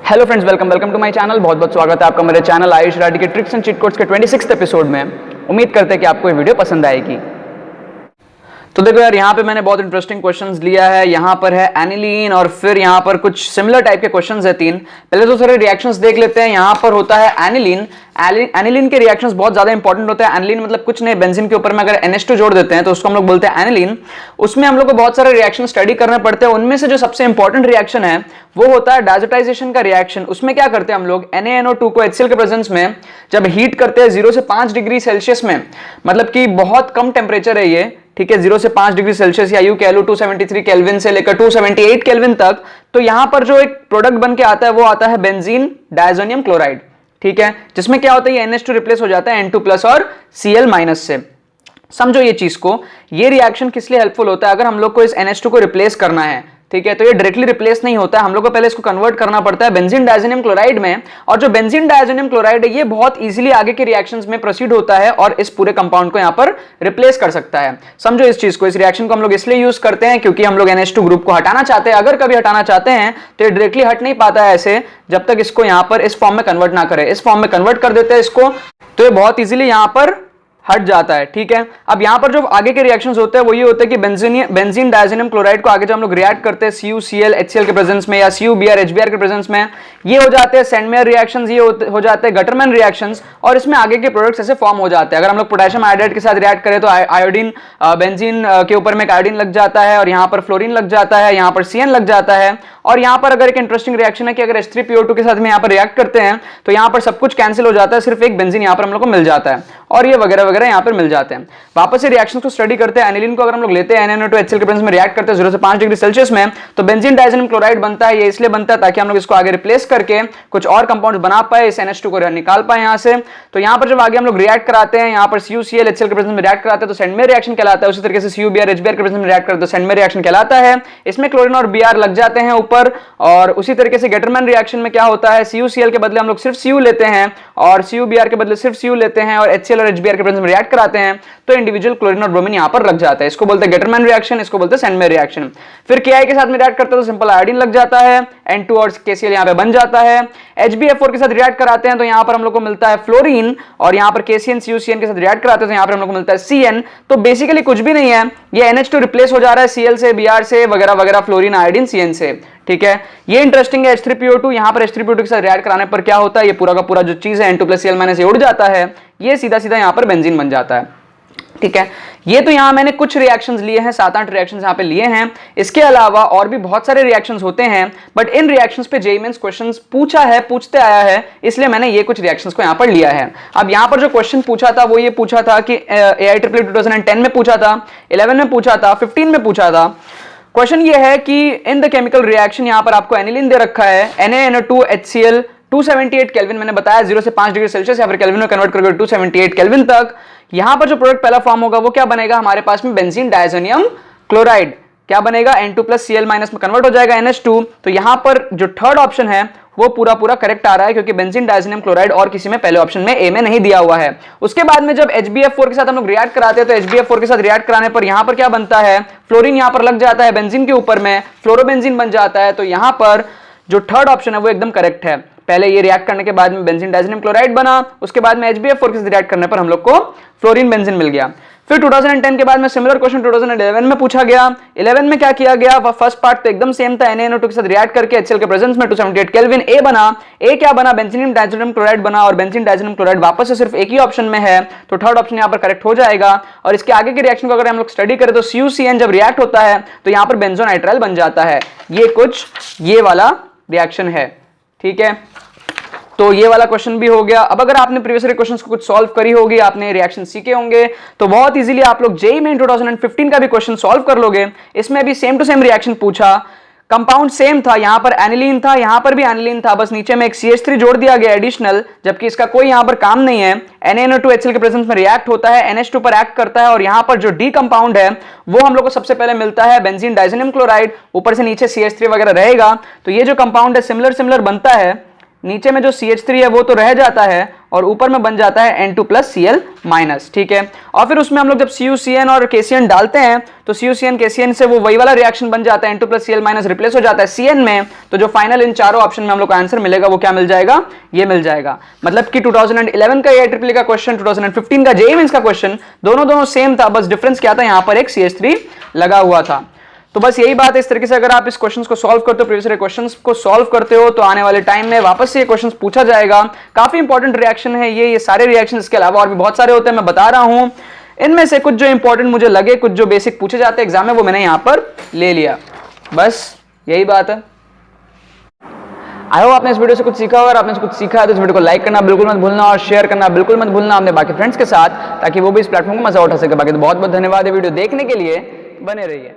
Hello friends, welcome to my channel. बहुत बहुत स्वागत है आपका मेरे चैनल आयुष राठी के ट्रिक्स एंड चीट कोड्स के 26th एपिसोड में। उम्मीद करते हैं कि आपको ये वीडियो पसंद आएगी। तो देखो यार, यहाँ पे मैंने बहुत इंटरेस्टिंग क्वेश्चंस लिया है। यहाँ पर है एनिलीन और फिर यहाँ पर कुछ सिमिलर टाइप के क्वेश्चंस है तीन। पहले तो सारे रिएक्शंस देख लेते हैं। यहाँ पर होता है एनिलीन। एनिलीन के रिएक्शंस बहुत ज्यादा इंपॉर्टेंट होते हैं। एनिलीन मतलब कुछ नहीं, बेंजीन के ऊपर में अगर NH2 जोड़ देते हैं तो उसको हम लोग बोलते हैं एनिलीन। उसमें हम लोग को बहुत सारे रिएक्शन स्टडी करने पड़ते हैं। उनमें से जो सबसे इंपॉर्टेंट रिएक्शन है वो होता है डायजोटाइजेशन का रिएक्शन। उसमें क्या करते हैं हम लोग, NaNO2 को HCl के प्रेजेंस में जब हीट करते हैं 0 से 5 डिग्री सेल्सियस में, मतलब कि बहुत कम टेम्परेचर है ये, ठीक है, 0 से 5 डिग्री सेल्सियस या यूं कह लो 273 केल्विन से लेकर 278 केल्विन तक। तो यहां पर जो एक प्रोडक्ट बन के आता है वो आता है बेंजीन डायजोनियम क्लोराइड, ठीक है, जिसमें क्या होता है ये NH2 रिप्लेस हो जाता है N2+ और Cl- से। समझो ये चीज को, ये रिएक्शन किस लिए हेल्पफुल होता है अगर हम लोग को इस NH2 को रिप्लेस करना है, ठीक है। तो ये डायरेक्टली रिप्लेस नहीं होता है, हम लोग को पहले इसको कन्वर्ट करना पड़ता है बेंजीन डायजोनियम क्लोराइड में। और जो बेंजीन डायजोनियम क्लोराइड है ये बहुत इजीली आगे के रिएक्शंस में प्रोसीड होता है और इस पूरे कंपाउंड को यहां पर रिप्लेस कर सकता है। समझो इस चीज को, इस रिएक्शन को हम लोग इसलिए यूज करते हैं क्योंकि हम लोग NH2 ग्रुप को हटाना चाहते हैं। अगर कभी हटाना चाहते हैं तो ये डायरेक्टली हट नहीं पाता है ऐसे, जब तक इसको यहां पर इस फॉर्म में कन्वर्ट ना करे। इस फॉर्म में कन्वर्ट कर देते हैं इसको तो ये बहुत इजीली यहां पर हट जाता है, ठीक है। अब यहां पर जो आगे के रिएक्शंस होते हैं वो ये होते हैं कि बेंजीन डायजोनियम क्लोराइड को आगे जब हम लोग रिएक्ट करते हैं CuCl HCl के प्रेजेंस में या CuBr HBr के प्रेजेंस में, ये हो जाते हैं सेंडमेयर रिएक्शंस, ये हो जाते हैं गटरमैन रिएक्शंस और इसमें आगे के प्रोडक्ट्स ऐसे फॉर्म हो जाते हैं। अगर हम लोग पोटेशियम आयोडाइड के साथ रिएक्ट करें तो आयोडीन, बेंजीन के ऊपर में एक आयोडीन लग जाता है और यहाँ पर फ्लोरीन लग जाता है, यहाँ पर CN लग जाता है। और यहाँ पर अगर एक इंटरेस्टिंग रिएक्शन है कि अगर H3PO2 के साथ में यहाँ पर रिएक्ट करते हैं तो यहाँ पर सब कुछ कैंसिल हो जाता है, सिर्फ एक बेंजीन यहाँ पर हम लोग को मिल जाता है और ये वगैरह वगैरह यहाँ पर मिल जाते हैं। वापस से रिएक्शंस को स्टडी करते हैं। एनिलीन को अगर हम लोग लेते हैं NaNO2 HCl के प्रेजेंस में रिएक्ट करते हैं 0 से 5 डिग्री सेल्सियस में, तो बेंजीन डायजोनियम क्लोराइड बनता है। ये इसलिए बनता है ताकि हम लोग इसको आगे रिप्लेस करके कुछ और कंपाउंड्स बना पाए, इस NH2 को निकाल पाए यहाँ से। तो यहाँ पर जब आगे हम लोग रिएक्ट कराते हैं, यहाँ पर CuCl HCl के प्रेजेंस में रिएक्ट कराते हैं तो सेंडमेयर रिएक्शन कहलाता है। उसी तरीके से CuBr HBr के प्रेजेंस में रिएक्ट करते हैं तो सेंडमेयर रिएक्शन कहलाता है। इसमें क्लोरीन और Br लग जाते हैं ऊपर। और उसी तरीके से गेटरमैन रिएक्शन में क्या होता है, CuCl के बदले हम लोग सिर्फ Cu लेते हैं और CuBr के बदले सिर्फ Cu लेते हैं और HCl और HBr के प्रेजेंस में रिएक्ट कराते हैं तो इंडिविजुअल क्लोरीन और ब्रोमीन यहाँ पर लग जाता है। इसको बोलते हैं गेटरमैन रिएक्शन, इसको बोलते हैं सेंडमेयर रिएक्शन। फिर Ki के साथ में रिएक्ट करते हैं तो सिंपल आयोडीन लग जाता है, N2 और KCl यहाँ पे बन जाता है। HbF4 के साथ रिएक्ट कराते हैं तो यहाँ पर हम लोग को मिलता है फ्लोरीन और यहाँ पर KCN CuCN के साथ रिएक्ट कराते हैं तो यहाँ पर हम लोग को मिलता है CN। तो बेसिकली कुछ भी नहीं है, ये NH2 रिप्लेस हो जा रहा है Cl से, Br से, वगैरह वगैरह, फ्लोरीन, आयोडीन, CN से, ठीक है। ये इंटरेस्टिंग है। H3PO2 यहाँ पर H3PO2 के साथ रिएक्ट कराने पर क्या होता है, ये पूरा का पूरा जो चीज है N2 + Cl- उड़ जाता है, ये सीधा सीधा यहाँ पर बेंजीन बन जाता है, ठीक है। ये तो यहां मैंने कुछ रिएक्शंस लिए हैं, 7-8 रिएक्शंस यहां पे लिए हैं। इसके अलावा और भी बहुत सारे रिएक्शंस होते हैं, बट इन रिएक्शंस पे जेईई मेंस क्वेश्चंस पूछते आया है, इसलिए मैंने ये कुछ रिएक्शंस को यहां पर लिया है। अब यहां पर जो क्वेश्चन पूछा था वो ये पूछा था कि AIEEE 2010 में पूछा था, 11 में पूछा था, 15 में पूछा था। क्वेश्चन ये है कि इन द केमिकल रिएक्शन, यहां पर आपको एनिलीन दे रखा है NaNO2 HCl 278 केल्विन, मैंने बताया 0 से 5 डिग्री सेल्सियस या फिर केल्विन में कन्वर्ट करके 278 केल्विन तक। यहां पर जो प्रोडक्ट पहला फॉर्म होगा वो क्या बनेगा हमारे पास में, बेंजीन डायजोनियम क्लोराइड क्या बनेगा, N2 + Cl- में कन्वर्ट हो जाएगा NH2। तो यहां पर जो थर्ड ऑप्शन है वो पूरा पूरा करेक्ट आ रहा है क्योंकि बेंजीन डायजोनियम क्लोराइड और किसी में पहले ऑप्शन में ए में नहीं दिया हुआ है। उसके बाद में जब HbF4 के साथ हम लोग रिएक्ट कराते हैं तो HbF4 के साथ रिएक्ट कराने पर यहां पर क्या बनता है, फ्लोरीन यहां पर लग जाता है बेंजीन के ऊपर में, फ्लोरोबेंजीन बन जाता है। तो यहां पर जो थर्ड ऑप्शन है वो एकदम करेक्ट है। पहले ये रिएक्ट करने के बाद में बेंजीन डायजोनियम क्लोराइड बना, उसके बाद में HbF4 के साथ रिएक्ट करने पर हम लोग को फ्लोरीन बेंजीन मिल गया। फिर 2010 के बाद में सिमिलर क्वेश्चन 2011 में पूछा गया। 11 में क्या किया गया, फर्स्ट पार्ट तो एकदम सेम था, NaNO2 के साथ रिएक्ट करके HCl के प्रेजेंस में 278 केल्विन ए बना। ए क्या बना, बेंजीन डायजोनियम क्लोराइड बना और बेंजीन डायजोनियम क्लोराइड वापस से सिर्फ एक ही ऑप्शन में है तो थर्ड ऑप्शन यहाँ पर करेक्ट हो जाएगा। और इसके आगे के रिएक्शन को अगर हम लोग स्टडी करें तो CuCN जब रिएक्ट होता है तो यहाँ पर बेंजोनाइट्राइल बन जाता है। ये कुछ ये वाला रिएक्शन है, ठीक है। तो ये वाला क्वेश्चन भी हो गया। अब अगर आपने प्रीवियस क्वेश्चंस को कुछ सॉल्व करी होगी, आपने रिएक्शन सीखे होंगे तो बहुत इजीली आप लोग जेईई मेन 2015 का भी क्वेश्चन सॉल्व कर लोगे। इसमें भी सेम टू सेम रिएक्शन पूछा, कंपाउंड सेम था, यहां पर एनिलीन था, यहां पर भी एनिलीन था, बस नीचे में एक CH3 जोड़ दिया गया एडिशनल, जबकि इसका कोई यहां पर काम नहीं है। NaNO2 HCl के प्रेजेंस में रिएक्ट होता है, NH2 पर एक्ट करता है और यहां पर जो डी कंपाउंड है वो हम लोग को सबसे पहले मिलता है बेंजीन डायजोनियम क्लोराइड, ऊपर से नीचे CH3 वगैरह रहेगा। तो ये जो कंपाउंड है सिमिलर बनता है, नीचे में जो CH3 है वो तो रह जाता है और ऊपर में बन जाता है N2+Cl-, ठीक है। और फिर उसमें हम लोग जब CuCN और KCN डालते हैं तो CuCN KCN से वो वही वाला रिएक्शन बन जाता है, N2+Cl- रिप्लेस हो जाता है Cn में। तो जो फाइनल इन चारों ऑप्शन में हम लोग को आंसर मिलेगा वो क्या मिल जाएगा, ये मिल जाएगा। मतलब कि 2011 का AIEEE का क्वेश्चन, 2015 का JEE मेंस का क्वेश्चन, दोनों सेम था, बस डिफरेंस क्या था, यहां पर एक CH3 लगा हुआ था। तो बस यही बात है। इस तरीके से अगर आप इस क्वेश्चंस को सॉल्व करते हो, प्रीवियस क्वेश्चंस को सॉल्व करते हो, तो आने वाले टाइम में वापस से ये क्वेश्चंस पूछा जाएगा। काफी इंपॉर्टेंट रिएक्शन है ये सारे रिएक्शन, इसके अलावा और भी बहुत सारे होते हैं, मैं बता रहा हूं। इनमें से कुछ जो इंपॉर्टेंट मुझे लगे, कुछ जो बेसिक पूछे जाते हैं एग्जाम में, वो मैंने यहां पर ले लिया। बस यही बात है। आई होप आपने इस वीडियो से कुछ सीखा होगा। अगर आपने कुछ सीखा है तो इस वीडियो को लाइक करना बिल्कुल मत भूलना और शेयर करना बिल्कुल मत भूलना अपने बाकी फ्रेंड्स के साथ, ताकि वो भी इस प्लेटफॉर्म को मजा उठा सके। बाकी तो बहुत बहुत धन्यवाद ये वीडियो देखने के लिए, बने रहिए।